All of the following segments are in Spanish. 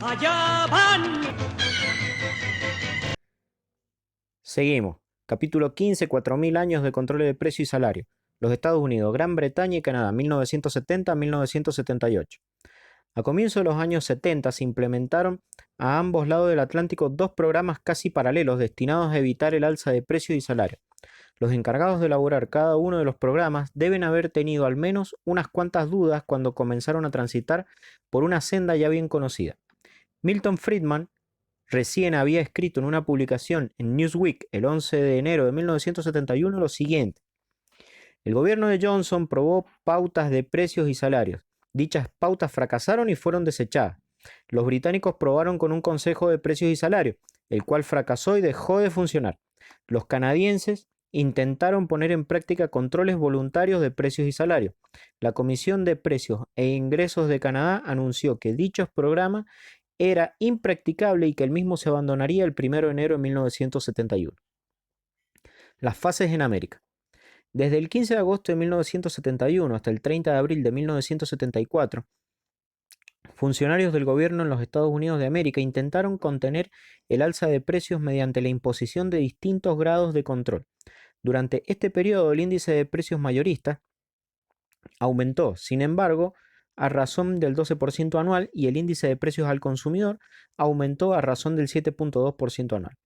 allá van. Seguimos. Capítulo 15, 4.000 años de control de precio y salario. Los Estados Unidos, Gran Bretaña y Canadá, 1970-1978. A comienzos de los años 70 se implementaron a ambos lados del Atlántico dos programas casi paralelos destinados a evitar el alza de precios y salarios. Los encargados de elaborar cada uno de los programas deben haber tenido al menos unas cuantas dudas cuando comenzaron a transitar por una senda ya bien conocida. Milton Friedman recién había escrito en una publicación en Newsweek el 11 de enero de 1971 lo siguiente: el gobierno de Johnson probó pautas de precios y salarios. Dichas pautas fracasaron y fueron desechadas. Los británicos probaron con un consejo de precios y salarios, el cual fracasó y dejó de funcionar. Los canadienses intentaron poner en práctica controles voluntarios de precios y salarios. La Comisión de Precios e Ingresos de Canadá anunció que dichos programas era impracticable y que el mismo se abandonaría el 1 de enero de 1971. Las fases en América. Desde el 15 de agosto de 1971 hasta el 30 de abril de 1974, funcionarios del gobierno en los Estados Unidos de América intentaron contener el alza de precios mediante la imposición de distintos grados de control. Durante este periodo, el índice de precios mayoristas aumentó, sin embargo, a razón del 12% anual y el índice de precios al consumidor aumentó a razón del 7.2% anual.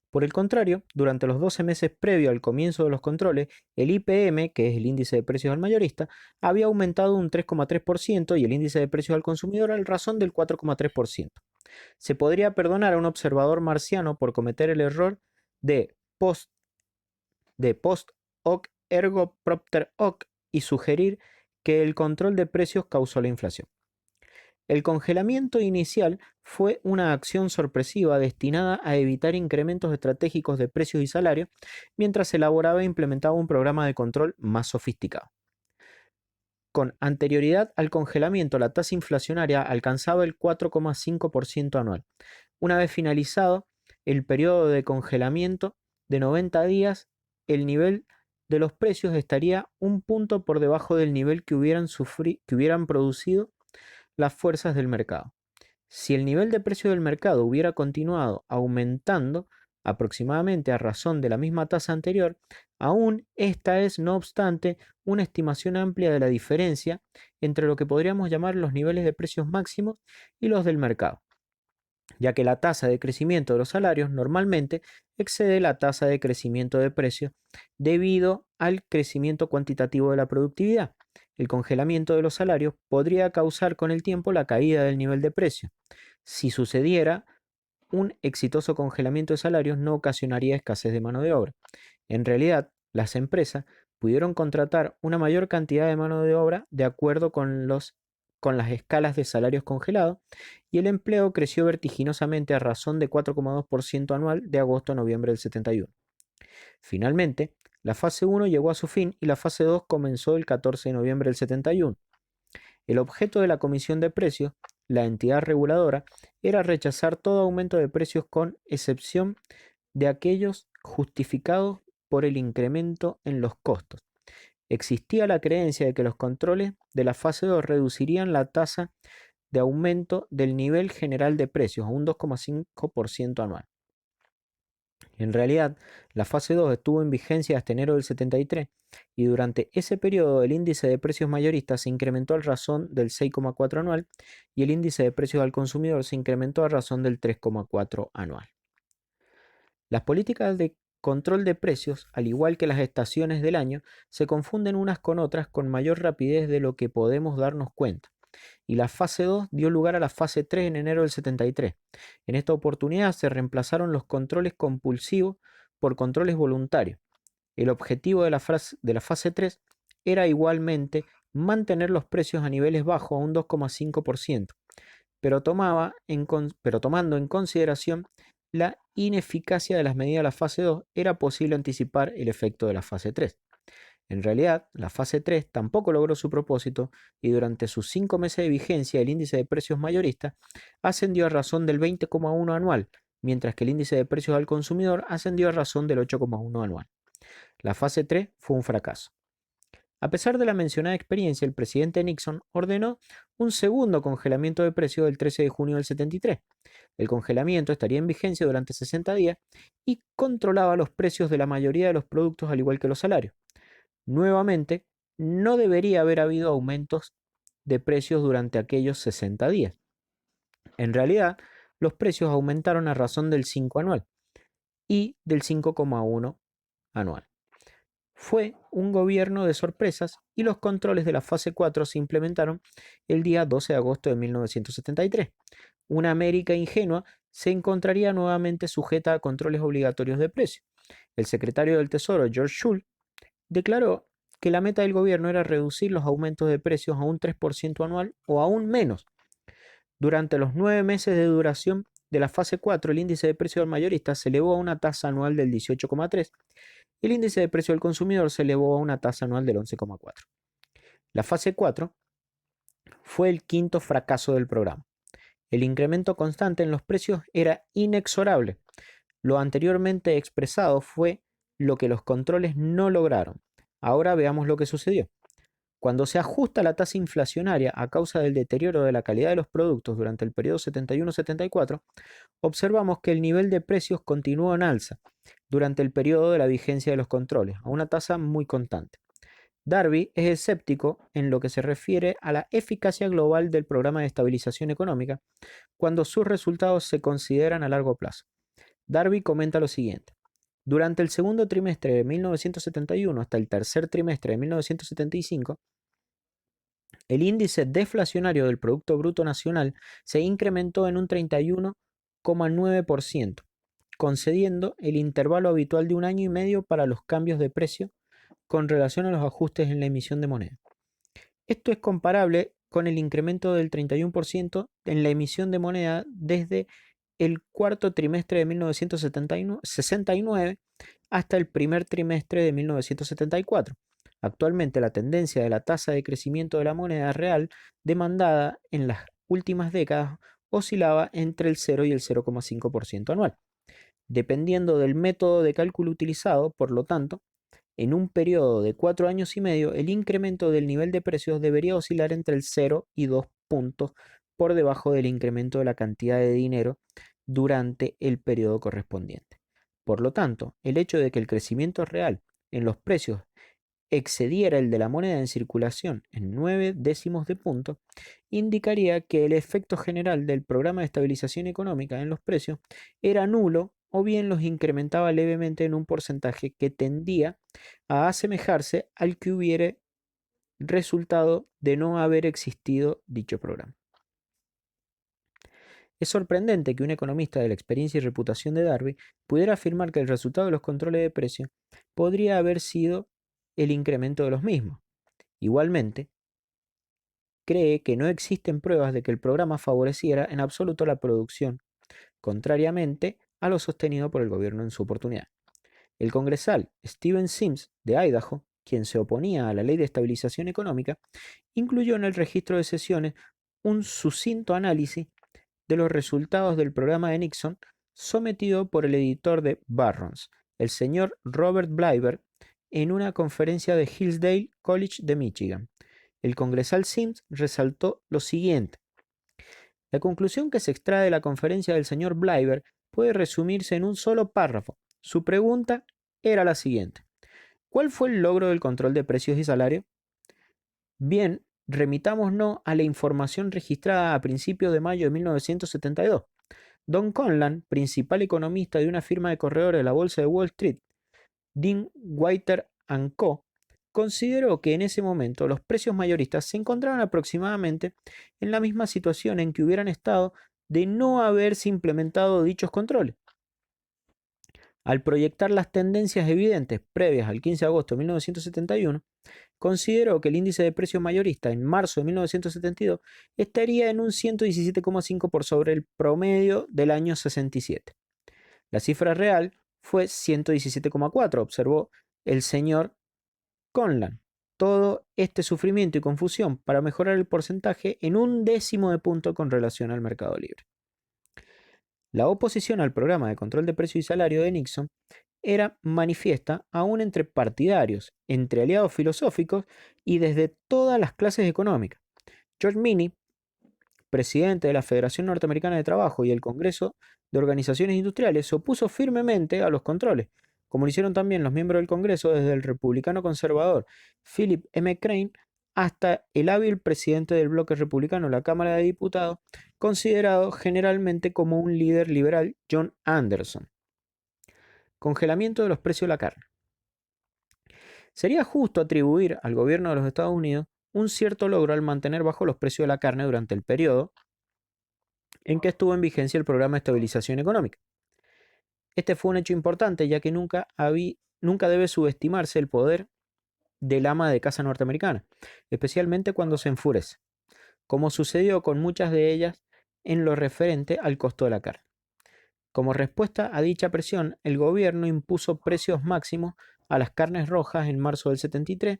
Por el contrario, durante los 12 meses previo al comienzo de los controles, el IPM, que es el índice de precios al mayorista, había aumentado un 3,3% y el índice de precios al consumidor a razón del 4,3%. Se podría perdonar a un observador marciano por cometer el error de post hoc ergo propter hoc y sugerir que el control de precios causó la inflación. El congelamiento inicial fue una acción sorpresiva destinada a evitar incrementos estratégicos de precios y salarios mientras se elaboraba e implementaba un programa de control más sofisticado. Con anterioridad al congelamiento, la tasa inflacionaria alcanzaba el 4,5% anual. Una vez finalizado el periodo de congelamiento de 90 días, el nivel de los precios estaría un punto por debajo del nivel que hubieran producido las fuerzas del mercado. Si el nivel de precio del mercado hubiera continuado aumentando aproximadamente a razón de la misma tasa anterior, aún esta es, no obstante, una estimación amplia de la diferencia entre lo que podríamos llamar los niveles de precios máximos y los del mercado, ya que la tasa de crecimiento de los salarios normalmente excede la tasa de crecimiento de precios debido al crecimiento cuantitativo de la productividad. El congelamiento de los salarios podría causar con el tiempo la caída del nivel de precio. Si sucediera, un exitoso congelamiento de salarios no ocasionaría escasez de mano de obra. En realidad, las empresas pudieron contratar una mayor cantidad de mano de obra de acuerdo con las escalas de salarios congelados y el empleo creció vertiginosamente a razón de 4,2% anual de agosto a noviembre del 71. Finalmente, la fase 1 llegó a su fin y la fase 2 comenzó el 14 de noviembre del 71. El objeto de la Comisión de Precios, la entidad reguladora, era rechazar todo aumento de precios con excepción de aquellos justificados por el incremento en los costos. Existía la creencia de que los controles de la fase 2 reducirían la tasa de aumento del nivel general de precios a un 2,5% anual. En realidad, la fase 2 estuvo en vigencia hasta enero del 73 y durante ese periodo el índice de precios mayoristas se incrementó a razón del 6,4 anual y el índice de precios al consumidor se incrementó a razón del 3,4 anual. Las políticas de control de precios, al igual que las estaciones del año, se confunden unas con otras con mayor rapidez de lo que podemos darnos cuenta. Y la fase 2 dio lugar a la fase 3 en enero del 73. En esta oportunidad se reemplazaron los controles compulsivos por controles voluntarios. El objetivo de la fase 3 era igualmente mantener los precios a niveles bajos a un 2,5%, pero tomando en consideración la ineficacia de las medidas de la fase 2, era posible anticipar el efecto de la fase 3. En realidad, la fase 3 tampoco logró su propósito y durante sus 5 meses de vigencia el índice de precios mayorista ascendió a razón del 20,1 anual, mientras que el índice de precios al consumidor ascendió a razón del 8,1 anual. La fase 3 fue un fracaso. A pesar de la mencionada experiencia, el presidente Nixon ordenó un segundo congelamiento de precios el 13 de junio del 73. El congelamiento estaría en vigencia durante 60 días y controlaba los precios de la mayoría de los productos al igual que los salarios. Nuevamente, no debería haber habido aumentos de precios durante aquellos 60 días. En realidad, los precios aumentaron a razón del 5 anual y del 5,1 anual. Fue un gobierno de sorpresas y los controles de la fase 4 se implementaron el día 12 de agosto de 1973. Una América ingenua se encontraría nuevamente sujeta a controles obligatorios de precio. El secretario del Tesoro, George Shultz, declaró que la meta del gobierno era reducir los aumentos de precios a un 3% anual o aún menos. Durante los 9 meses de duración de la fase 4, el índice de precio del mayorista se elevó a una tasa anual del 18,3 y el índice de precio del consumidor se elevó a una tasa anual del 11,4. La fase 4 fue el quinto fracaso del programa. El incremento constante en los precios era inexorable. Lo anteriormente expresado fue lo que los controles no lograron. Ahora veamos lo que sucedió. Cuando se ajusta la tasa inflacionaria a causa del deterioro de la calidad de los productos durante el periodo 71-74, observamos que el nivel de precios continuó en alza durante el periodo de la vigencia de los controles, a una tasa muy constante. Darby es escéptico en lo que se refiere a la eficacia global del programa de estabilización económica cuando sus resultados se consideran a largo plazo. Darby comenta lo siguiente. Durante el segundo trimestre de 1971 hasta el tercer trimestre de 1975, el índice deflacionario del Producto Bruto Nacional se incrementó en un 31,9%, concediendo el intervalo habitual de un año y medio para los cambios de precio con relación a los ajustes en la emisión de moneda. Esto es comparable con el incremento del 31% en la emisión de moneda desde el cuarto trimestre de 1969 hasta el primer trimestre de 1974. Actualmente la tendencia de la tasa de crecimiento de la moneda real demandada en las últimas décadas oscilaba entre el 0 y el 0,5% anual. Dependiendo del método de cálculo utilizado, por lo tanto, en un periodo de 4 años y medio, el incremento del nivel de precios debería oscilar entre el 0 y 2 puntos por debajo del incremento de la cantidad de dinero durante el periodo correspondiente. Por lo tanto, el hecho de que el crecimiento real en los precios excediera el de la moneda en circulación en 9 décimos de punto, indicaría que el efecto general del programa de estabilización económica en los precios era nulo o bien los incrementaba levemente en un porcentaje que tendía a asemejarse al que hubiera resultado de no haber existido dicho programa. Es sorprendente que un economista de la experiencia y reputación de Darby pudiera afirmar que el resultado de los controles de precio podría haber sido el incremento de los mismos. Igualmente, cree que no existen pruebas de que el programa favoreciera en absoluto la producción, contrariamente a lo sostenido por el gobierno en su oportunidad. El congresal Steven Sims de Idaho, quien se oponía a la ley de estabilización económica, incluyó en el registro de sesiones un sucinto análisis de los resultados del programa de Nixon sometido por el editor de Barrons, el señor Robert Bleiber, en una conferencia de Hillsdale College de Michigan. El congresal Sims resaltó lo siguiente. La conclusión que se extrae de la conferencia del señor Bleiber puede resumirse en un solo párrafo. Su pregunta era la siguiente. ¿Cuál fue el logro del control de precios y salarios? Bien, remitámonos a la información registrada a principios de mayo de 1972. Don Conlon, principal economista de una firma de corredores de la bolsa de Wall Street, Dean Whiter & Co., consideró que en ese momento los precios mayoristas se encontraban aproximadamente en la misma situación en que hubieran estado de no haberse implementado dichos controles. Al proyectar las tendencias evidentes previas al 15 de agosto de 1971, consideró que el índice de precios mayorista en marzo de 1972 estaría en un 117,5 por sobre el promedio del año 67. La cifra real fue 117,4, observó el señor Conlon. Todo este sufrimiento y confusión para mejorar el porcentaje en un décimo de punto con relación al mercado libre. La oposición al programa de control de precios y salario de Nixon era manifiesta aún entre partidarios, entre aliados filosóficos y desde todas las clases económicas. George Minnie, presidente de la Federación Norteamericana de Trabajo y el Congreso de Organizaciones Industriales, se opuso firmemente a los controles, como lo hicieron también los miembros del Congreso, desde el republicano conservador Philip M. Crane hasta el hábil presidente del bloque republicano en la Cámara de Diputados, considerado generalmente como un líder liberal, John Anderson. Congelamiento de los precios de la carne. Sería justo atribuir al gobierno de los Estados Unidos un cierto logro al mantener bajo los precios de la carne durante el periodo en que estuvo en vigencia el programa de estabilización económica. Este fue un hecho importante, ya que nunca debe subestimarse el poder del ama de casa norteamericana, especialmente cuando se enfurece, como sucedió con muchas de ellas en lo referente al costo de la carne. Como respuesta a dicha presión, el gobierno impuso precios máximos a las carnes rojas en marzo del 73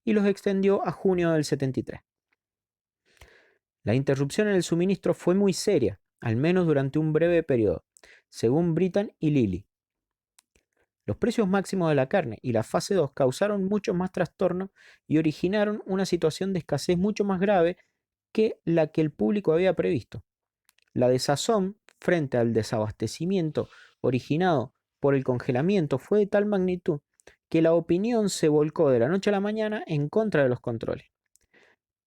y los extendió a junio del 73. La interrupción en el suministro fue muy seria, al menos durante un breve periodo, según Brittan y Lilly. Los precios máximos de la carne y la fase 2 causaron mucho más trastorno y originaron una situación de escasez mucho más grave que la que el público había previsto. La desazón frente al desabastecimiento originado por el congelamiento fue de tal magnitud que la opinión se volcó de la noche a la mañana en contra de los controles.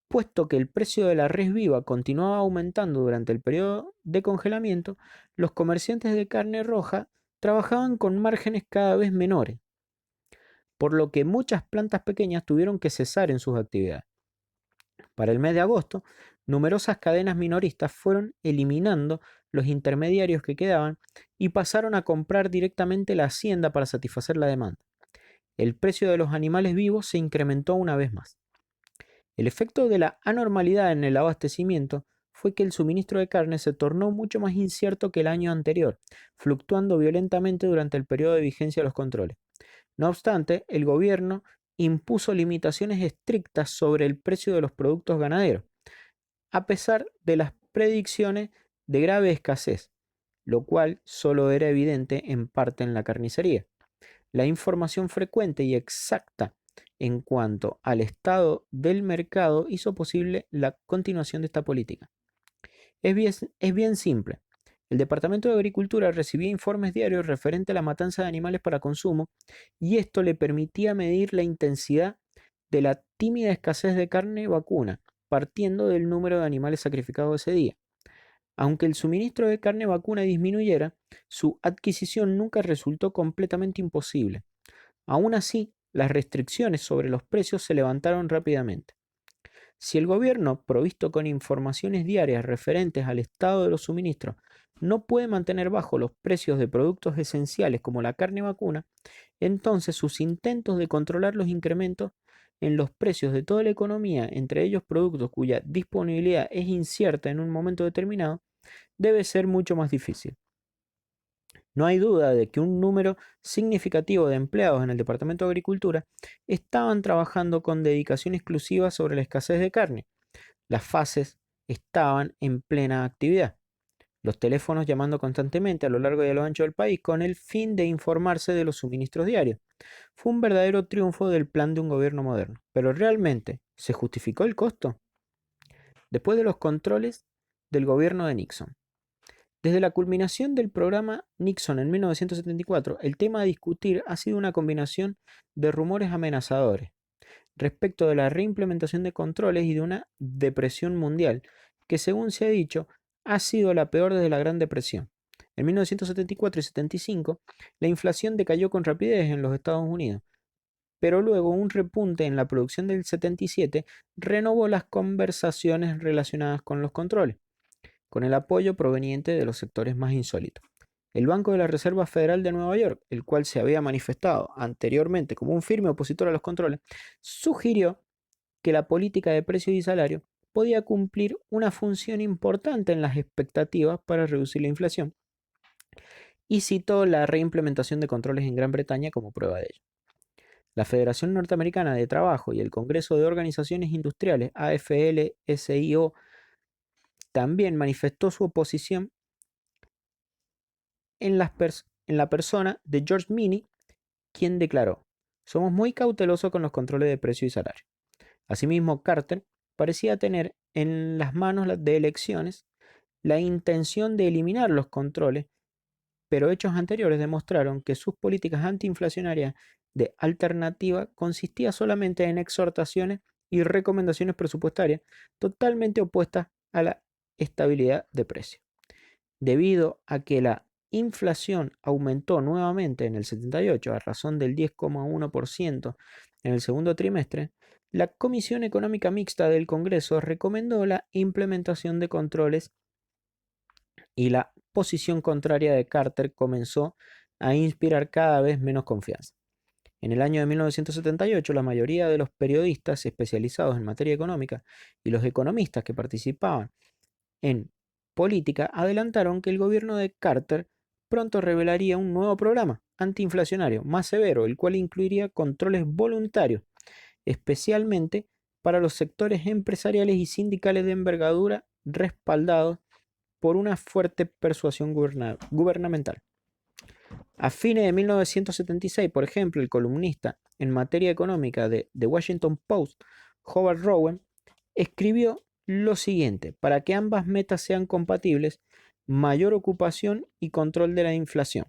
Puesto que el precio de la res viva continuaba aumentando durante el periodo de congelamiento, los comerciantes de carne roja trabajaban con márgenes cada vez menores, por lo que muchas plantas pequeñas tuvieron que cesar en sus actividades. Para el mes de agosto, numerosas cadenas minoristas fueron eliminando los intermediarios que quedaban y pasaron a comprar directamente la hacienda para satisfacer la demanda. El precio de los animales vivos se incrementó una vez más. El efecto de la anormalidad en el abastecimiento fue que el suministro de carne se tornó mucho más incierto que el año anterior, fluctuando violentamente durante el periodo de vigencia de los controles. No obstante, el gobierno impuso limitaciones estrictas sobre el precio de los productos ganaderos, a pesar de las predicciones de grave escasez, lo cual solo era evidente en parte en la carnicería. La información frecuente y exacta en cuanto al estado del mercado hizo posible la continuación de esta política. Es bien simple. El Departamento de Agricultura recibía informes diarios referentes a la matanza de animales para consumo y esto le permitía medir la intensidad de la tímida escasez de carne vacuna, partiendo del número de animales sacrificados ese día. Aunque el suministro de carne vacuna disminuyera, su adquisición nunca resultó completamente imposible. Aún así, las restricciones sobre los precios se levantaron rápidamente. Si el gobierno, provisto con informaciones diarias referentes al estado de los suministros, no puede mantener bajos los precios de productos esenciales como la carne vacuna, entonces sus intentos de controlar los incrementos en los precios de toda la economía, entre ellos productos cuya disponibilidad es incierta en un momento determinado, debe ser mucho más difícil. No hay duda de que un número significativo de empleados en el Departamento de Agricultura estaban trabajando con dedicación exclusiva sobre la escasez de carne. Las fases estaban en plena actividad. Los teléfonos llamando constantemente a lo largo y a lo ancho del país con el fin de informarse de los suministros diarios. Fue un verdadero triunfo del plan de un gobierno moderno. Pero ¿realmente se justificó el costo? Después de los controles del gobierno de Nixon. Desde la culminación del programa Nixon en 1974, el tema a discutir ha sido una combinación de rumores amenazadores respecto de la reimplementación de controles y de una depresión mundial, que según se ha dicho, ha sido la peor desde la Gran Depresión. En 1974 y 75, la inflación decayó con rapidez en los Estados Unidos, pero luego un repunte en la producción del 77 renovó las conversaciones relacionadas con los controles, con el apoyo proveniente de los sectores más insólitos. El Banco de la Reserva Federal de Nueva York, el cual se había manifestado anteriormente como un firme opositor a los controles, sugirió que la política de precios y salario podía cumplir una función importante en las expectativas para reducir la inflación, y citó la reimplementación de controles en Gran Bretaña como prueba de ello. La Federación Norteamericana de Trabajo y el Congreso de Organizaciones Industriales, AFL-CIO, también manifestó su oposición en la persona de George Minnie quien declaró: "Somos muy cautelosos con los controles de precio y salario". Asimismo, Carter parecía tener en las manos de elecciones la intención de eliminar los controles, pero hechos anteriores demostraron que sus políticas antiinflacionarias de alternativa consistía solamente en exhortaciones y recomendaciones presupuestarias totalmente opuestas a la estabilidad de precios. Debido a que la inflación aumentó nuevamente en el 78 a razón del 10,1% en el segundo trimestre, la Comisión Económica Mixta del Congreso recomendó la implementación de controles y la posición contraria de Carter comenzó a inspirar cada vez menos confianza. En el año de 1978, la mayoría de los periodistas especializados en materia económica y los economistas que participaban en política adelantaron que el gobierno de Carter pronto revelaría un nuevo programa antiinflacionario más severo, el cual incluiría controles voluntarios, especialmente para los sectores empresariales y sindicales de envergadura respaldados por una fuerte persuasión gubernamental. A fines de 1976, por ejemplo, el columnista en materia económica de The Washington Post, Howard Rowan, escribió lo siguiente: para que ambas metas sean compatibles, mayor ocupación y control de la inflación.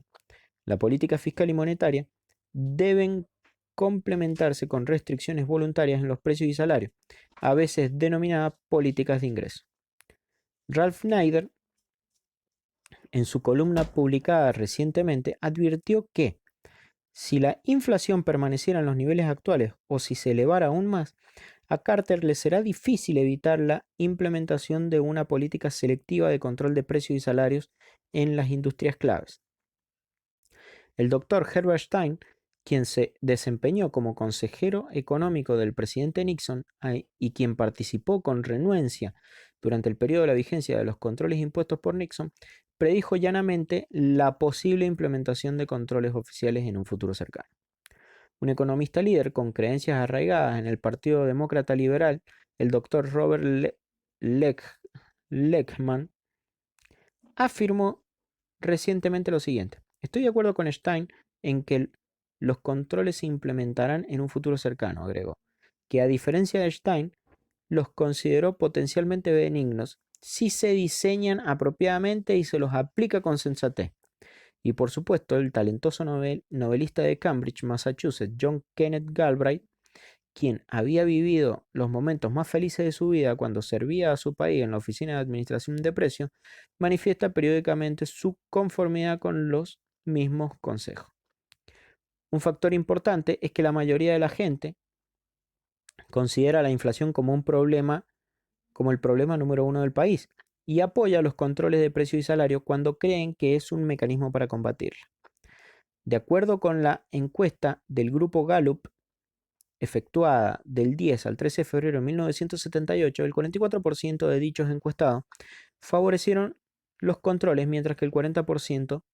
La política fiscal y monetaria deben complementarse con restricciones voluntarias en los precios y salarios, a veces denominadas políticas de ingreso. Ralph Nader, en su columna publicada recientemente, advirtió que si la inflación permaneciera en los niveles actuales o si se elevara aún más, a Carter le será difícil evitar la implementación de una política selectiva de control de precios y salarios en las industrias claves. El doctor Herbert Stein, quien se desempeñó como consejero económico del presidente Nixon y quien participó con renuencia durante el periodo de la vigencia de los controles impuestos por Nixon, predijo llanamente la posible implementación de controles oficiales en un futuro cercano. Un economista líder con creencias arraigadas en el Partido Demócrata Liberal, el doctor Robert Lechman, afirmó recientemente lo siguiente: estoy de acuerdo con Stein en que los controles se implementarán en un futuro cercano, agregó, que a diferencia de Stein, los consideró potencialmente benignos si se diseñan apropiadamente y se los aplica con sensatez. Y por supuesto, el talentoso novelista de Cambridge, Massachusetts, John Kenneth Galbraith, quien había vivido los momentos más felices de su vida cuando servía a su país en la Oficina de Administración de Precios, manifiesta periódicamente su conformidad con los mismos consejos. Un factor importante es que la mayoría de la gente considera la inflación como un problema, como el problema número uno del país, y apoya los controles de precios y salarios cuando creen que es un mecanismo para combatirla. De acuerdo con la encuesta del grupo Gallup, efectuada del 10 al 13 de febrero de 1978, el 44% de dichos encuestados favorecieron los controles, mientras que el 40%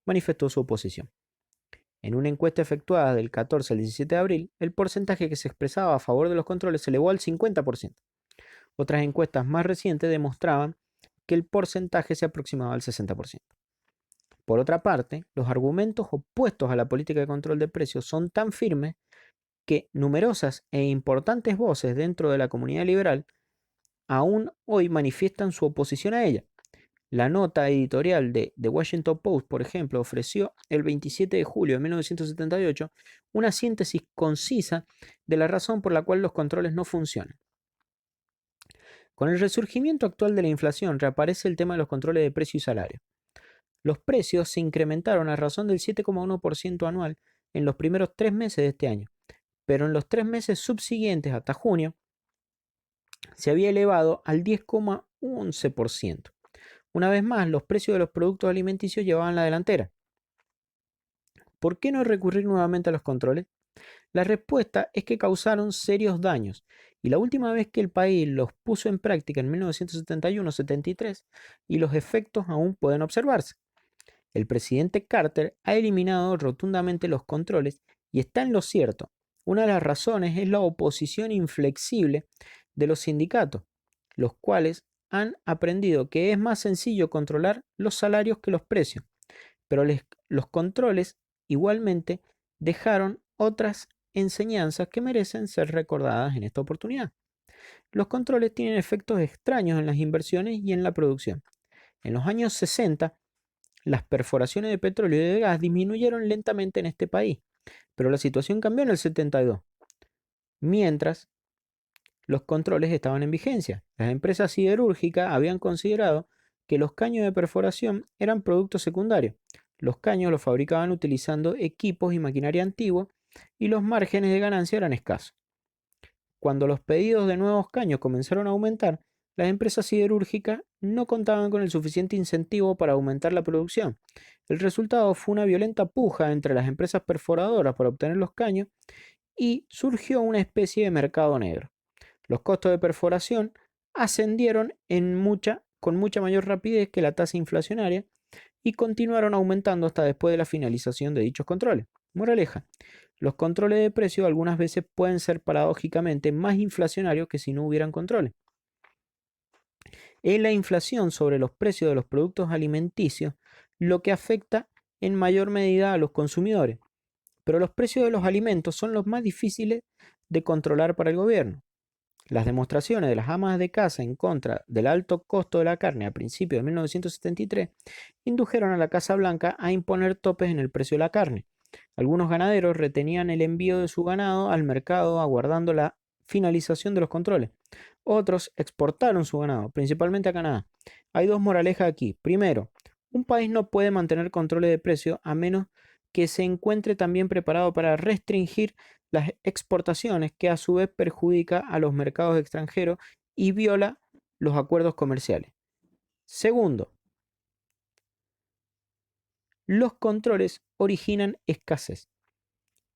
manifestó su oposición. En una encuesta efectuada del 14 al 17 de abril, el porcentaje que se expresaba a favor de los controles se elevó al 50%. Otras encuestas más recientes demostraban que el porcentaje se aproximaba al 60%. Por otra parte, los argumentos opuestos a la política de control de precios son tan firmes que numerosas e importantes voces dentro de la comunidad liberal aún hoy manifiestan su oposición a ella. La nota editorial de The Washington Post, por ejemplo, ofreció el 27 de julio de 1978 una síntesis concisa de la razón por la cual los controles no funcionan. Con el resurgimiento actual de la inflación reaparece el tema de los controles de precio y salario. Los precios se incrementaron a razón del 7,1% anual en los primeros 3 meses de este año, pero en los 3 meses subsiguientes hasta junio se había elevado al 10,11%. Una vez más, los precios de los productos alimenticios llevaban la delantera. ¿Por qué no recurrir nuevamente a los controles? La respuesta es que causaron serios daños, y la última vez que el país los puso en práctica en 1971-73, y los efectos aún pueden observarse. El presidente Carter ha eliminado rotundamente los controles y está en lo cierto. Una de las razones es la oposición inflexible de los sindicatos, los cuales han aprendido que es más sencillo controlar los salarios que los precios, pero los controles igualmente dejaron otras enseñanzas que merecen ser recordadas en esta oportunidad. Los controles tienen efectos extraños en las inversiones y en la producción. En los años 60, las perforaciones de petróleo y de gas disminuyeron lentamente en este país, pero la situación cambió en el 72, mientras los controles estaban en vigencia. Las empresas siderúrgicas habían considerado que los caños de perforación eran productos secundarios. Los caños los fabricaban utilizando equipos y maquinaria antigua y los márgenes de ganancia eran escasos. Cuando los pedidos de nuevos caños comenzaron a aumentar, las empresas siderúrgicas no contaban con el suficiente incentivo para aumentar la producción. El resultado fue una violenta puja entre las empresas perforadoras para obtener los caños y surgió una especie de mercado negro. Los costos de perforación ascendieron con mucha mayor rapidez que la tasa inflacionaria y continuaron aumentando hasta después de la finalización de dichos controles. Moraleja, los controles de precio algunas veces pueden ser paradójicamente más inflacionarios que si no hubieran controles. Es la inflación sobre los precios de los productos alimenticios lo que afecta en mayor medida a los consumidores, pero los precios de los alimentos son los más difíciles de controlar para el gobierno. Las demostraciones de las amas de casa en contra del alto costo de la carne a principios de 1973 indujeron a la Casa Blanca a imponer topes en el precio de la carne. Algunos ganaderos retenían el envío de su ganado al mercado aguardando la finalización de los controles. Otros exportaron su ganado, principalmente a Canadá. Hay dos moralejas aquí. Primero, un país no puede mantener controles de precio a menos que se encuentre también preparado para restringir las exportaciones, que a su vez perjudica a los mercados extranjeros y viola los acuerdos comerciales. Segundo, los controles originan escasez.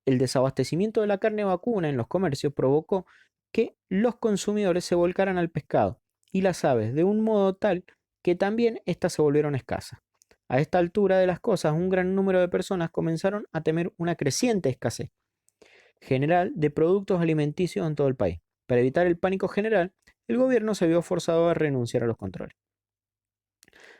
El desabastecimiento de la carne vacuna en los comercios provocó que los consumidores se volcaran al pescado y las aves de un modo tal que también éstas se volvieron escasas. A esta altura de las cosas, un gran número de personas comenzaron a temer una creciente escasez general de productos alimenticios en todo el país. Para evitar el pánico general, el gobierno se vio forzado a renunciar a los controles.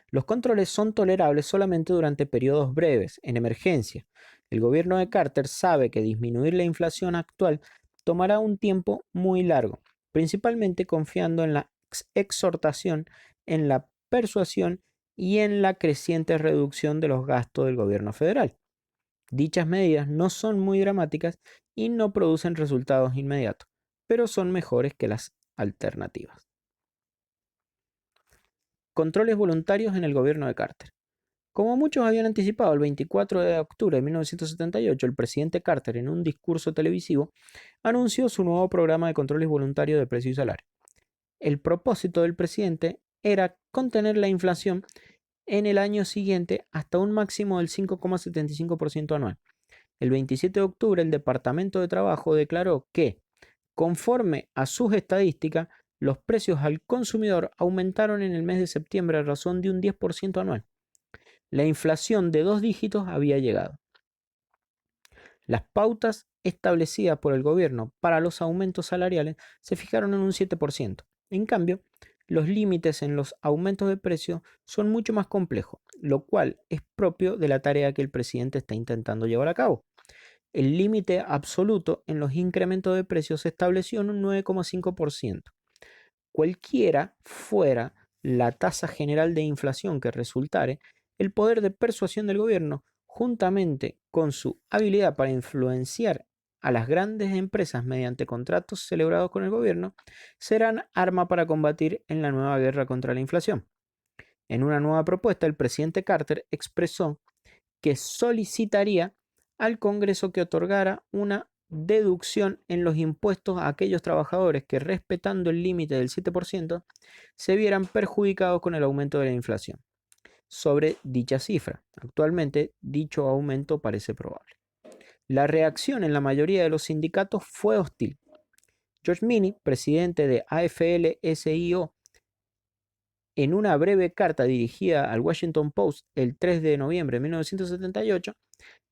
Los controles son tolerables solamente durante periodos breves, en emergencia. El gobierno de Carter sabe que disminuir la inflación actual tomará un tiempo muy largo, principalmente confiando en la exhortación, en la persuasión y en la creciente reducción de los gastos del gobierno federal. Dichas medidas no son muy dramáticas y no producen resultados inmediatos, pero son mejores que las alternativas. Controles voluntarios en el gobierno de Carter. Como muchos habían anticipado, el 24 de octubre de 1978, el presidente Carter, en un discurso televisivo, anunció su nuevo programa de controles voluntarios de precios y salario. El propósito del presidente era contener la inflación en el año siguiente hasta un máximo del 5,75% anual. El 27 de octubre, el Departamento de Trabajo declaró que, conforme a sus estadísticas, los precios al consumidor aumentaron en el mes de septiembre a razón de un 10% anual. La inflación de 2 dígitos había llegado. Las pautas establecidas por el gobierno para los aumentos salariales se fijaron en un 7%. En cambio, los límites en los aumentos de precios son mucho más complejos, lo cual es propio de la tarea que el presidente está intentando llevar a cabo. El límite absoluto en los incrementos de precios se estableció en un 9,5%. Cualquiera fuera la tasa general de inflación que resultare, el poder de persuasión del gobierno, juntamente con su habilidad para influenciar a las grandes empresas mediante contratos celebrados con el gobierno, serán arma para combatir en la nueva guerra contra la inflación. En una nueva propuesta, el presidente Carter expresó que solicitaría al Congreso que otorgara una deducción en los impuestos a aquellos trabajadores que, respetando el límite del 7%, se vieran perjudicados con el aumento de la inflación sobre dicha cifra. Actualmente, dicho aumento parece probable. La reacción en la mayoría de los sindicatos fue hostil. George Meany, presidente de AFL-CIO, en una breve carta dirigida al Washington Post el 3 de noviembre de 1978,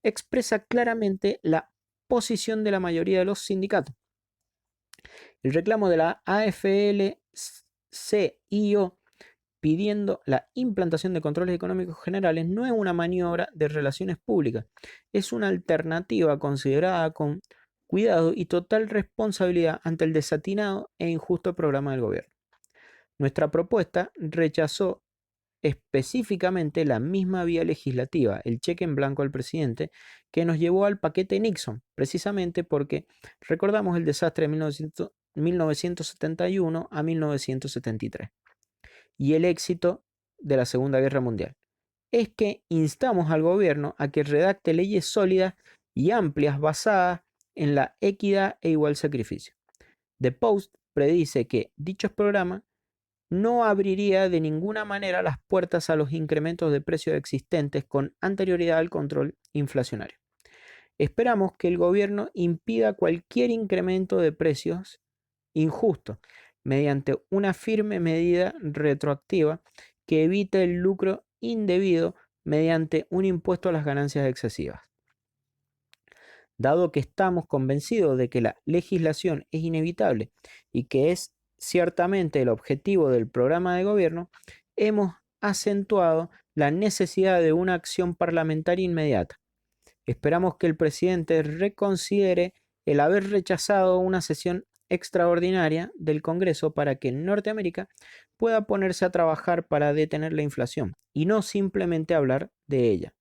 expresa claramente la posición de la mayoría de los sindicatos. El reclamo de la AFL-CIO pidiendo la implantación de controles económicos generales no es una maniobra de relaciones públicas, es una alternativa considerada con cuidado y total responsabilidad ante el desatinado e injusto programa del gobierno. Nuestra propuesta rechazó específicamente la misma vía legislativa, el cheque en blanco al presidente, que nos llevó al paquete Nixon, precisamente porque recordamos el desastre de 1971 a 1973 y el éxito de la Segunda Guerra Mundial. Es que instamos al gobierno a que redacte leyes sólidas y amplias basadas en la equidad e igual sacrificio. The Post predice que dichos programas no abriría de ninguna manera las puertas a los incrementos de precios existentes con anterioridad al control inflacionario. Esperamos que el gobierno impida cualquier incremento de precios injusto mediante una firme medida retroactiva que evite el lucro indebido mediante un impuesto a las ganancias excesivas. Dado que estamos convencidos de que la legislación es inevitable y que es ciertamente el objetivo del programa de gobierno, hemos acentuado la necesidad de una acción parlamentaria inmediata. Esperamos que el presidente reconsidere el haber rechazado una sesión extraordinaria del Congreso para que Norteamérica pueda ponerse a trabajar para detener la inflación y no simplemente hablar de ella.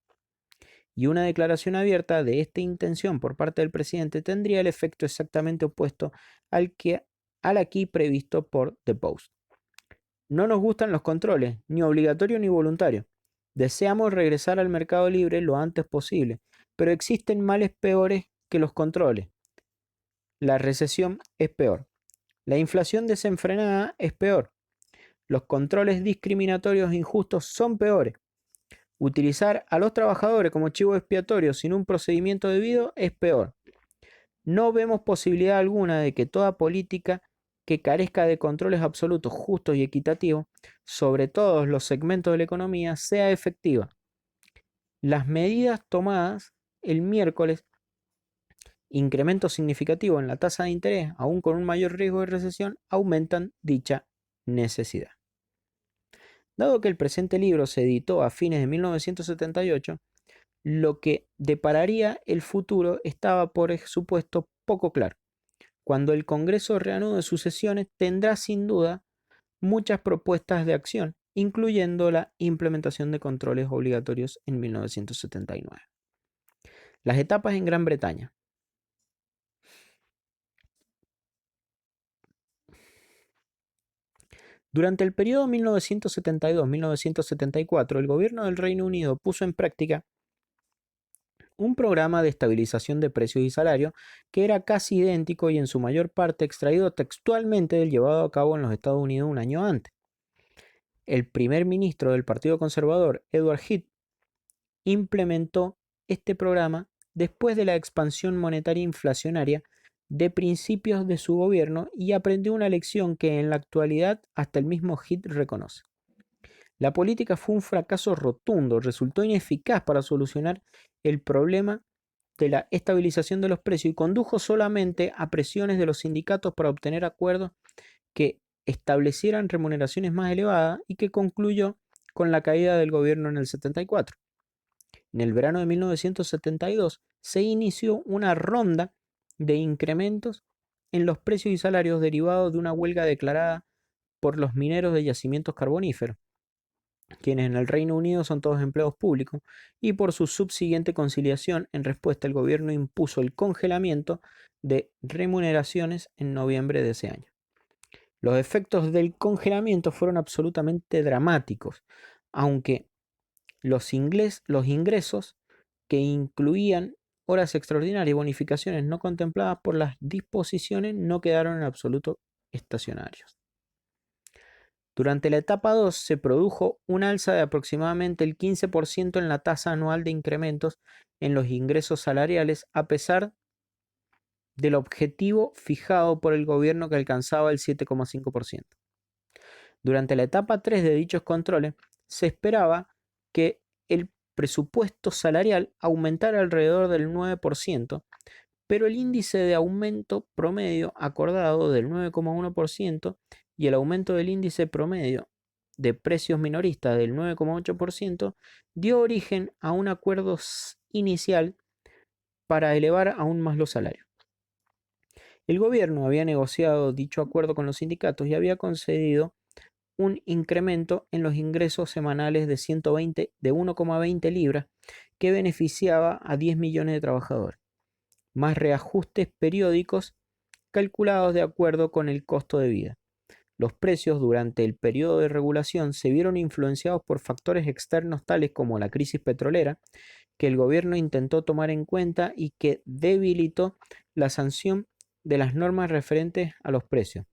Y una declaración abierta de esta intención por parte del presidente tendría el efecto exactamente opuesto al aquí previsto por The Post. No nos gustan los controles, ni obligatorios ni voluntarios. Deseamos regresar al mercado libre lo antes posible, pero existen males peores que los controles. La recesión es peor. La inflación desenfrenada es peor. Los controles discriminatorios e injustos son peores. Utilizar a los trabajadores como chivo expiatorio sin un procedimiento debido es peor. No vemos posibilidad alguna de que toda política que carezca de controles absolutos, justos y equitativos sobre todos los segmentos de la economía sea efectiva. Las medidas tomadas el miércoles, incremento significativo en la tasa de interés, aún con un mayor riesgo de recesión, aumentan dicha necesidad. Dado que el presente libro se editó a fines de 1978, lo que depararía el futuro estaba por supuesto poco claro. Cuando el Congreso reanude sus sesiones, tendrá sin duda muchas propuestas de acción, incluyendo la implementación de controles obligatorios en 1979. Las etapas en Gran Bretaña. Durante el periodo 1972-1974, el gobierno del Reino Unido puso en práctica un programa de estabilización de precios y salarios que era casi idéntico y en su mayor parte extraído textualmente del llevado a cabo en los Estados Unidos un año antes. El primer ministro del Partido Conservador, Edward Heath, implementó este programa después de la expansión monetaria inflacionaria de principios de su gobierno y aprendió una lección que en la actualidad hasta el mismo Heath reconoce. La política fue un fracaso rotundo, resultó ineficaz para solucionar el problema de la estabilización de los precios y condujo solamente a presiones de los sindicatos para obtener acuerdos que establecieran remuneraciones más elevadas y que concluyó con la caída del gobierno en el 74. En el verano de 1972 se inició una ronda de incrementos en los precios y salarios derivados de una huelga declarada por los mineros de yacimientos carboníferos, quienes en el Reino Unido son todos empleados públicos, y por su subsiguiente conciliación, en respuesta el gobierno impuso el congelamiento de remuneraciones en noviembre de ese año. Los efectos del congelamiento fueron absolutamente dramáticos, aunque los ingresos que incluían horas extraordinarias y bonificaciones no contempladas por las disposiciones no quedaron en absoluto estacionarios. Durante la etapa 2 se produjo un alza de aproximadamente el 15% en la tasa anual de incrementos en los ingresos salariales, a pesar del objetivo fijado por el gobierno que alcanzaba el 7,5%. Durante la etapa 3 de dichos controles, se esperaba que el presupuesto salarial aumentara alrededor del 9%, pero el índice de aumento promedio acordado del 9,1% y el aumento del índice promedio de precios minoristas del 9,8% dio origen a un acuerdo inicial para elevar aún más los salarios. El gobierno había negociado dicho acuerdo con los sindicatos y había concedido un incremento en los ingresos semanales de 1,20 libras que beneficiaba a 10 millones de trabajadores, más reajustes periódicos calculados de acuerdo con el costo de vida. Los precios durante el periodo de regulación se vieron influenciados por factores externos tales como la crisis petrolera, que el gobierno intentó tomar en cuenta y que debilitó la sanción de las normas referentes a los precios.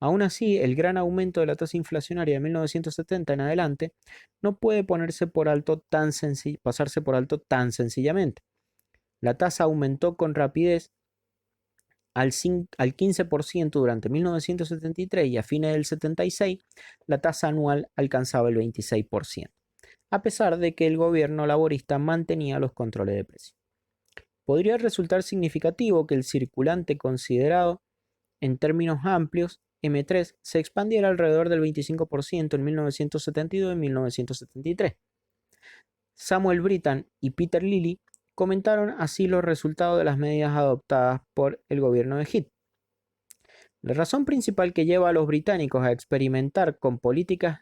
Aún así, el gran aumento de la tasa inflacionaria de 1970 en adelante no puede pasarse por alto tan sencillamente. La tasa aumentó con rapidez al 15% durante 1973 y a fines del 76 la tasa anual alcanzaba el 26%, a pesar de que el gobierno laborista mantenía los controles de precios. Podría resultar significativo que el circulante considerado en términos amplios M3 se expandiera alrededor del 25% en 1972 y 1973. Samuel Brittan y Peter Lilly comentaron así los resultados de las medidas adoptadas por el gobierno de Heath. La razón principal que lleva a los británicos a experimentar con políticas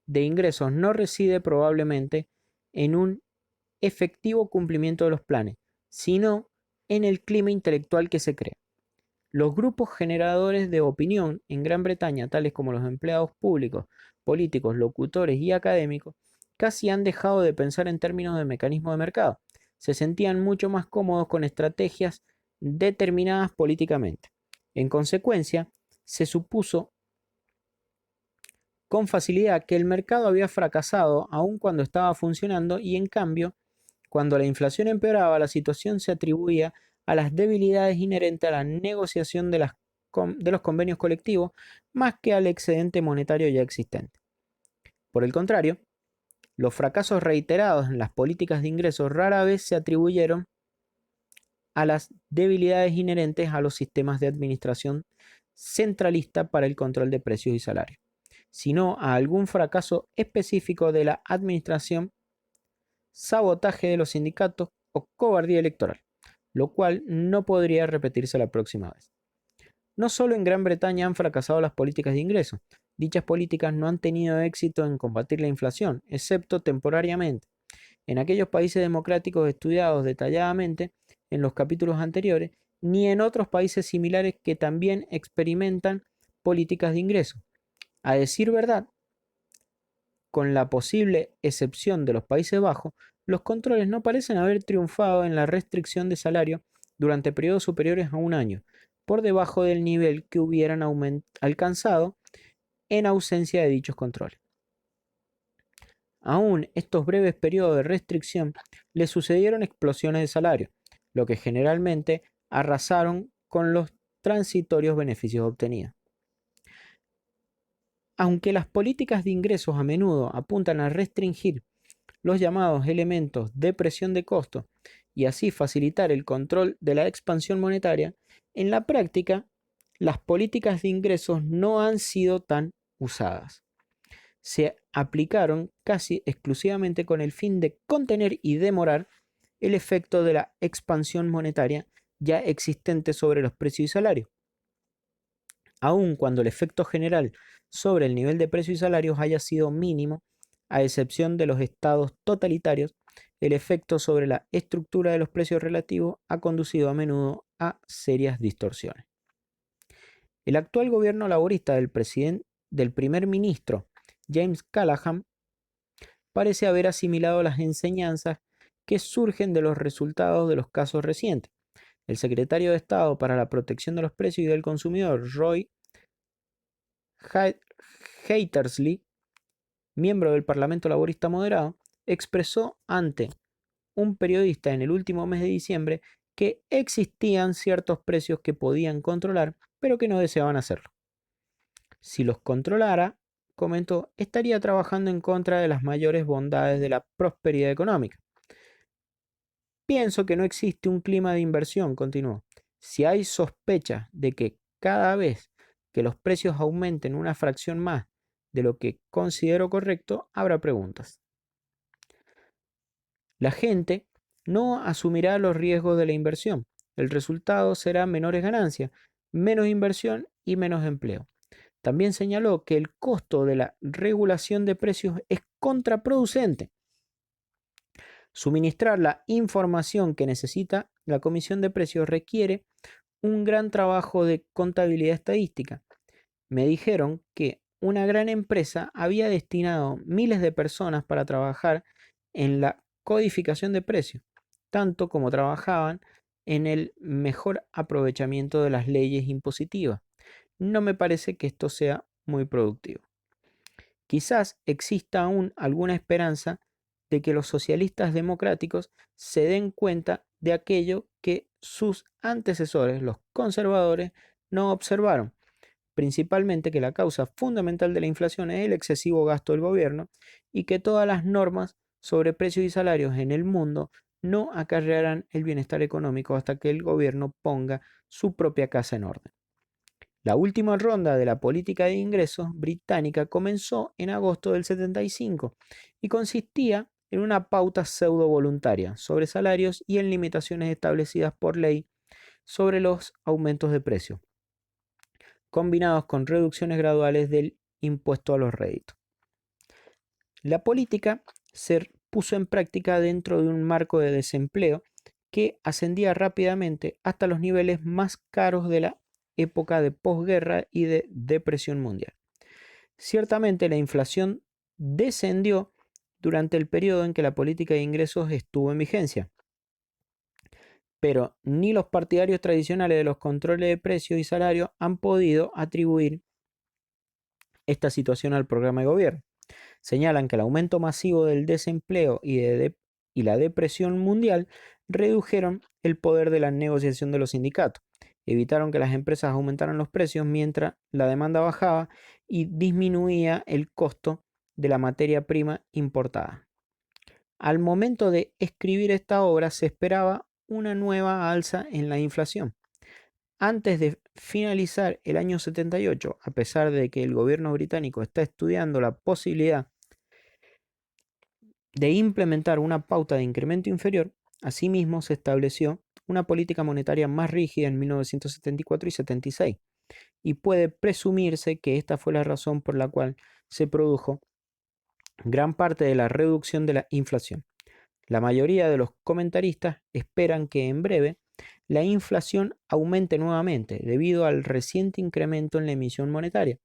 de ingresos no reside probablemente en un efectivo cumplimiento de los planes, sino en el clima intelectual que se crea. Los grupos generadores de opinión en Gran Bretaña, tales como los empleados públicos, políticos, locutores y académicos, casi han dejado de pensar en términos de mecanismo de mercado. Se sentían mucho más cómodos con estrategias determinadas políticamente. En consecuencia, se supuso con facilidad que el mercado había fracasado aun cuando estaba funcionando y en cambio, cuando la inflación empeoraba, la situación se atribuía a las debilidades inherentes a la negociación de los convenios colectivos más que al excedente monetario ya existente. Por el contrario, los fracasos reiterados en las políticas de ingresos rara vez se atribuyeron a las debilidades inherentes a los sistemas de administración centralista para el control de precios y salarios, sino a algún fracaso específico de la administración, sabotaje de los sindicatos o cobardía electoral, lo cual no podría repetirse la próxima vez. No solo en Gran Bretaña han fracasado las políticas de ingresos, dichas políticas no han tenido éxito en combatir la inflación, excepto temporariamente. En aquellos países democráticos estudiados detalladamente en los capítulos anteriores, ni en otros países similares que también experimentan políticas de ingresos. A decir verdad, con la posible excepción de los Países Bajos, los controles no parecen haber triunfado en la restricción de salario durante periodos superiores a un año, por debajo del nivel que hubieran alcanzado en ausencia de dichos controles. Aún estos breves periodos de restricción le sucedieron explosiones de salario, lo que generalmente arrasaron con los transitorios beneficios obtenidos. Aunque las políticas de ingresos a menudo apuntan a restringir los llamados elementos de presión de costo y así facilitar el control de la expansión monetaria, en la práctica las políticas de ingresos no han sido tan usadas. Se aplicaron casi exclusivamente con el fin de contener y demorar el efecto de la expansión monetaria ya existente sobre los precios y salarios. Aun cuando el efecto general sobre el nivel de precios y salarios haya sido mínimo, a excepción de los estados totalitarios, el efecto sobre la estructura de los precios relativos ha conducido a menudo a serias distorsiones. El actual gobierno laborista del primer ministro James Callaghan parece haber asimilado las enseñanzas que surgen de los resultados de los casos recientes. El secretario de Estado para la Protección de los Precios y del Consumidor, Roy Hattersley, miembro del Parlamento Laborista Moderado, expresó ante un periodista en el último mes de diciembre que existían ciertos precios que podían controlar, pero que no deseaban hacerlo. Si los controlara, comentó, estaría trabajando en contra de las mayores bondades de la prosperidad económica. Pienso que no existe un clima de inversión, continuó. Si hay sospecha de que cada vez que los precios aumenten una fracción más de lo que considero correcto, habrá preguntas. La gente no asumirá los riesgos de la inversión. El resultado será menores ganancias, menos inversión y menos empleo. También señaló que el costo de la regulación de precios es contraproducente. Suministrar la información que necesita la Comisión de Precios requiere un gran trabajo de contabilidad estadística. Me dijeron que una gran empresa había destinado miles de personas para trabajar en la codificación de precios, tanto como trabajaban en el mejor aprovechamiento de las leyes impositivas. No me parece que esto sea muy productivo. Quizás exista aún alguna esperanza de que los socialistas democráticos se den cuenta de aquello que sus antecesores, los conservadores, no observaron, principalmente que la causa fundamental de la inflación es el excesivo gasto del gobierno y que todas las normas sobre precios y salarios en el mundo no acarrearán el bienestar económico hasta que el gobierno ponga su propia casa en orden. La última ronda de la política de ingresos británica comenzó en agosto del 75 y consistía en una pauta pseudo voluntaria sobre salarios y en limitaciones establecidas por ley sobre los aumentos de precio, combinados con reducciones graduales del impuesto a los réditos. La política se puso en práctica dentro de un marco de desempleo que ascendía rápidamente hasta los niveles más caros de la época de posguerra y de depresión mundial. Ciertamente la inflación descendió durante el periodo en que la política de ingresos estuvo en vigencia, pero ni los partidarios tradicionales de los controles de precios y salarios han podido atribuir esta situación al programa de gobierno. Señalan que el aumento masivo del desempleo y la depresión mundial redujeron el poder de la negociación de los sindicatos, evitaron que las empresas aumentaran los precios mientras la demanda bajaba y disminuía el costo de la materia prima importada. Al momento de escribir esta obra se esperaba una nueva alza en la inflación. Antes de finalizar el año 78, a pesar de que el gobierno británico está estudiando la posibilidad de implementar una pauta de incremento inferior, asimismo se estableció una política monetaria más rígida en 1974 y 76, y puede presumirse que esta fue la razón por la cual se produjo gran parte de la reducción de la inflación. La mayoría de los comentaristas esperan que en breve la inflación aumente nuevamente debido al reciente incremento en la emisión monetaria.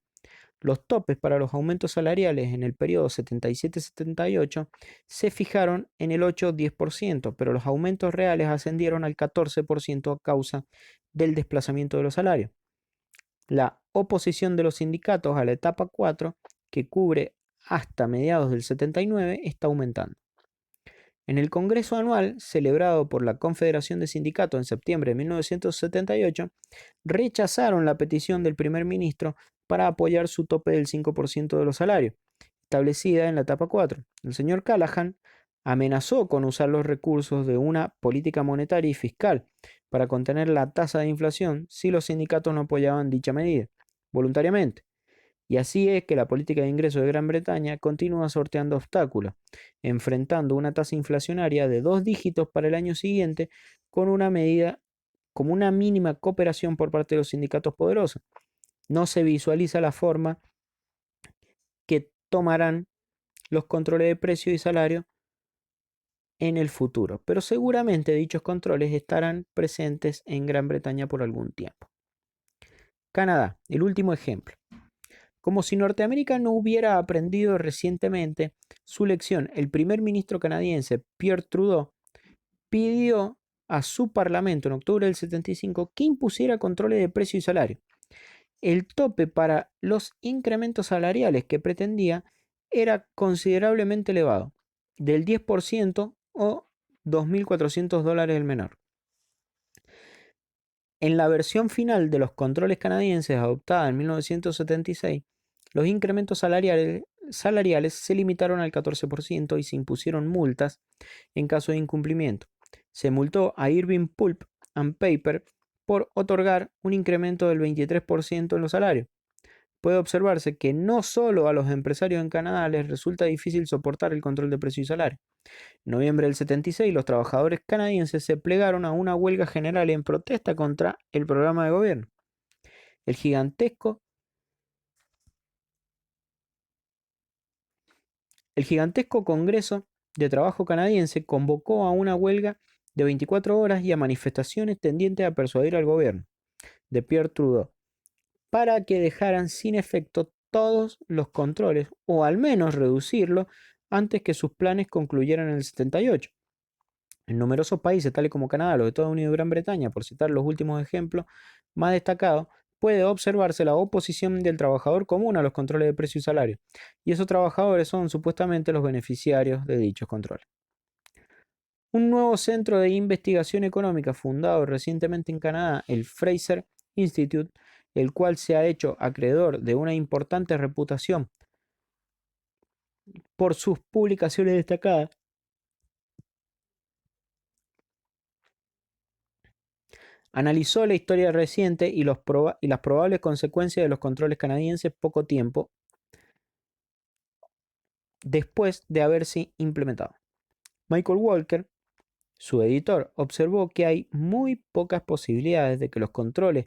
Los topes para los aumentos salariales en el periodo 77-78 se fijaron en el 8-10%, pero los aumentos reales ascendieron al 14% a causa del desplazamiento de los salarios. La oposición de los sindicatos a la etapa 4, que cubre hasta mediados del 79, está aumentando. En el Congreso Anual, celebrado por la Confederación de Sindicatos en septiembre de 1978, rechazaron la petición del primer ministro para apoyar su tope del 5% de los salarios, establecida en la etapa 4. El señor Callahan amenazó con usar los recursos de una política monetaria y fiscal para contener la tasa de inflación si los sindicatos no apoyaban dicha medida voluntariamente. Y así es que la política de ingresos de Gran Bretaña continúa sorteando obstáculos, enfrentando una tasa inflacionaria de 2 dígitos para el año siguiente con una medida como una mínima cooperación por parte de los sindicatos poderosos. No se visualiza la forma que tomarán los controles de precios y salario en el futuro, pero seguramente dichos controles estarán presentes en Gran Bretaña por algún tiempo. Canadá, el último ejemplo. Como si Norteamérica no hubiera aprendido recientemente su lección, el primer ministro canadiense Pierre Trudeau pidió a su parlamento en octubre del 75 que impusiera controles de precio y salario. El tope para los incrementos salariales que pretendía era considerablemente elevado, del 10% o $2.400 el menor. En la versión final de los controles canadienses adoptada en 1976, los incrementos salariales se limitaron al 14% y se impusieron multas en caso de incumplimiento. Se multó a Irving Pulp and Paper por otorgar un incremento del 23% en los salarios. puede observarse que no solo a los empresarios en Canadá les resulta difícil soportar el control de precios y salario. En noviembre del 76, los trabajadores canadienses se plegaron a una huelga general en protesta contra el programa de gobierno. El gigantesco Congreso de Trabajo canadiense convocó a una huelga de 24 horas y a manifestaciones tendientes a persuadir al gobierno de Pierre Trudeau para que dejaran sin efecto todos los controles, o al menos reducirlo antes que sus planes concluyeran en el 78. En numerosos países, tales como Canadá, los Estados Unidos y Gran Bretaña, por citar los últimos ejemplos más destacados, puede observarse la oposición del trabajador común a los controles de precio y salario, y esos trabajadores son supuestamente los beneficiarios de dichos controles. Un nuevo centro de investigación económica fundado recientemente en Canadá, el Fraser Institute, el cual se ha hecho acreedor de una importante reputación por sus publicaciones destacadas, analizó la historia reciente y las probables consecuencias de los controles canadienses poco tiempo después de haberse implementado. Michael Walker, su editor, observó que hay muy pocas posibilidades de que los controles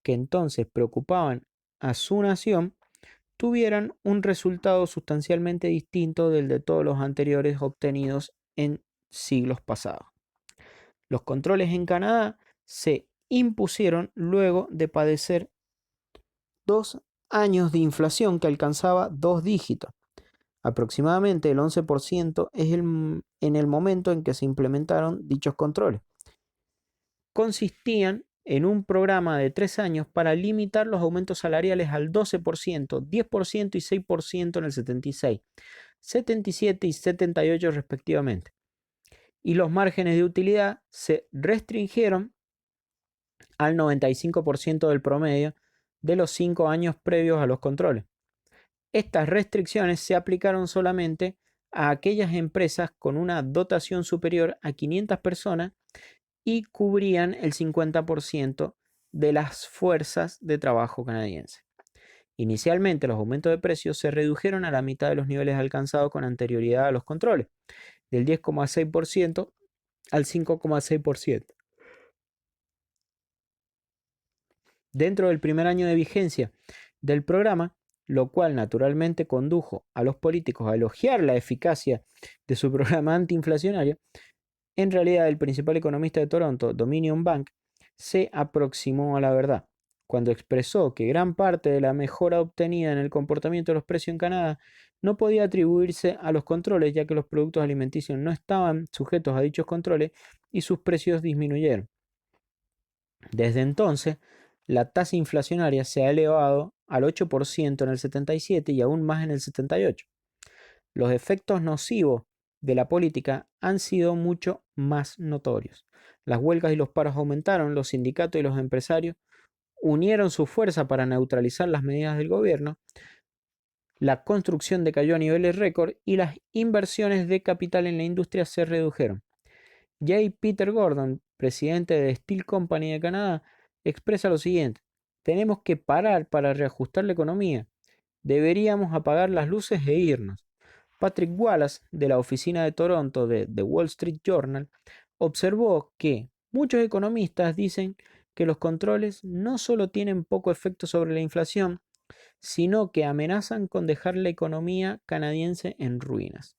que entonces preocupaban a su nación tuvieran un resultado sustancialmente distinto del de todos los anteriores obtenidos en siglos pasados. Los controles en Canadá se impusieron luego de padecer 2 años de inflación que alcanzaba 2 dígitos. Aproximadamente el 11% es en el momento en que se implementaron dichos controles. Consistían en un programa de 3 años para limitar los aumentos salariales al 12%, 10% y 6% en el 76, 77 y 78 respectivamente. Y los márgenes de utilidad se restringieron al 95% del promedio de los 5 años previos a los controles. Estas restricciones se aplicaron solamente a aquellas empresas con una dotación superior a 500 personas y cubrían el 50% de las fuerzas de trabajo canadienses. Inicialmente, los aumentos de precios se redujeron a la mitad de los niveles alcanzados con anterioridad a los controles, del 10,6% al 5,6%. Dentro del primer año de vigencia del programa, lo cual naturalmente condujo a los políticos a elogiar la eficacia de su programa antiinflacionario, en realidad el principal economista de Toronto, Dominion Bank, se aproximó a la verdad cuando expresó que gran parte de la mejora obtenida en el comportamiento de los precios en Canadá no podía atribuirse a los controles, ya que los productos alimenticios no estaban sujetos a dichos controles y sus precios disminuyeron. Desde entonces, la tasa inflacionaria se ha elevado al 8% en el 77 y aún más en el 78. Los efectos nocivos de la política han sido mucho más notorios. Las huelgas y los paros aumentaron, los sindicatos y los empresarios unieron su fuerza para neutralizar las medidas del gobierno, la construcción decayó a niveles récord y las inversiones de capital en la industria se redujeron. J. Peter Gordon, presidente de Steel Company de Canadá, expresa lo siguiente: tenemos que parar para reajustar la economía. Deberíamos apagar las luces e irnos. Patrick Wallace, de la oficina de Toronto de The Wall Street Journal, observó que muchos economistas dicen que los controles no solo tienen poco efecto sobre la inflación, sino que amenazan con dejar la economía canadiense en ruinas.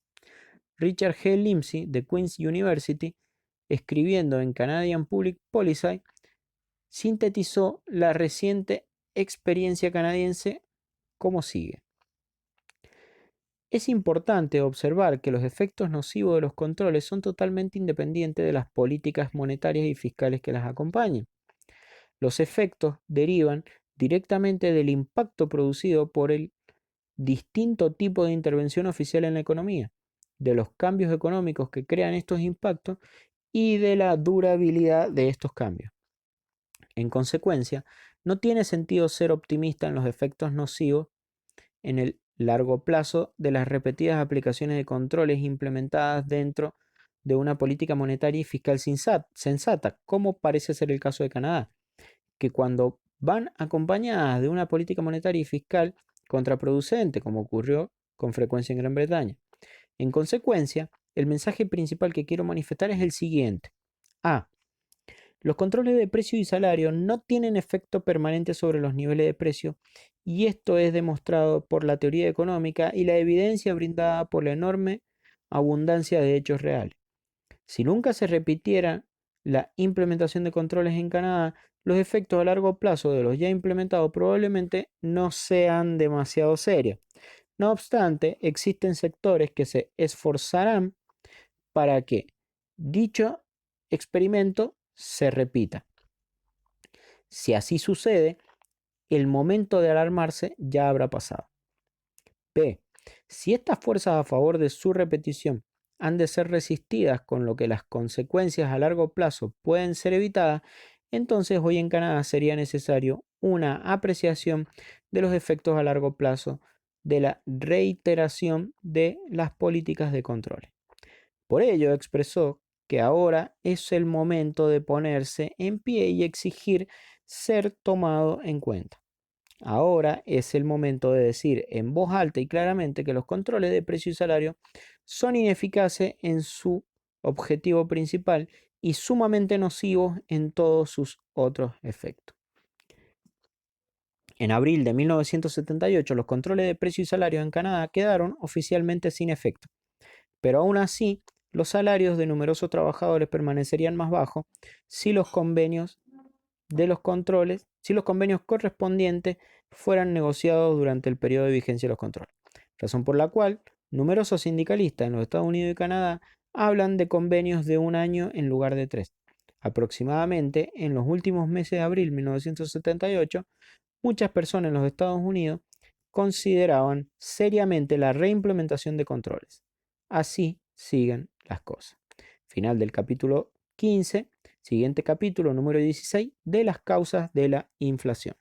Richard G. Lindsay, de Queen's University, escribiendo en Canadian Public Policy, sintetizó la reciente experiencia canadiense como sigue. Es importante observar que los efectos nocivos de los controles son totalmente independientes de las políticas monetarias y fiscales que las acompañan. Los efectos derivan directamente del impacto producido por el distinto tipo de intervención oficial en la economía, de los cambios económicos que crean estos impactos y de la durabilidad de estos cambios. En consecuencia, no tiene sentido ser optimista en los efectos nocivos en el largo plazo de las repetidas aplicaciones de controles implementadas dentro de una política monetaria y fiscal sensata, como parece ser el caso de Canadá, que cuando van acompañadas de una política monetaria y fiscal contraproducente, como ocurrió con frecuencia en Gran Bretaña. En consecuencia, el mensaje principal que quiero manifestar es el siguiente. A. Los controles de precio y salario no tienen efecto permanente sobre los niveles de precio, y esto es demostrado por la teoría económica y la evidencia brindada por la enorme abundancia de hechos reales. Si nunca se repitiera la implementación de controles en Canadá, los efectos a largo plazo de los ya implementados probablemente no sean demasiado serios. No obstante, existen sectores que se esforzarán para que dicho experimento se repita. Si así sucede, el momento de alarmarse ya habrá pasado. B. Si estas fuerzas a favor de su repetición han de ser resistidas, con lo que las consecuencias a largo plazo pueden ser evitadas, entonces hoy en Canadá sería necesario una apreciación de los efectos a largo plazo de la reiteración de las políticas de control. Por ello expresó que ahora es el momento de ponerse en pie y exigir ser tomado en cuenta. Ahora es el momento de decir en voz alta y claramente que los controles de precio y salario son ineficaces en su objetivo principal y sumamente nocivos en todos sus otros efectos. En abril de 1978, los controles de precio y salario en Canadá quedaron oficialmente sin efecto, pero aún así los salarios de numerosos trabajadores permanecerían más bajos si los convenios si los convenios correspondientes fueran negociados durante el periodo de vigencia de los controles. Razón por la cual numerosos sindicalistas en los Estados Unidos y Canadá hablan de convenios de un año en lugar de 3. Aproximadamente en los últimos meses de abril de 1978, muchas personas en los Estados Unidos consideraban seriamente la reimplementación de controles. Así siguen las cosas. Final del capítulo 15. Siguiente capítulo, número 16, de las causas de la inflación.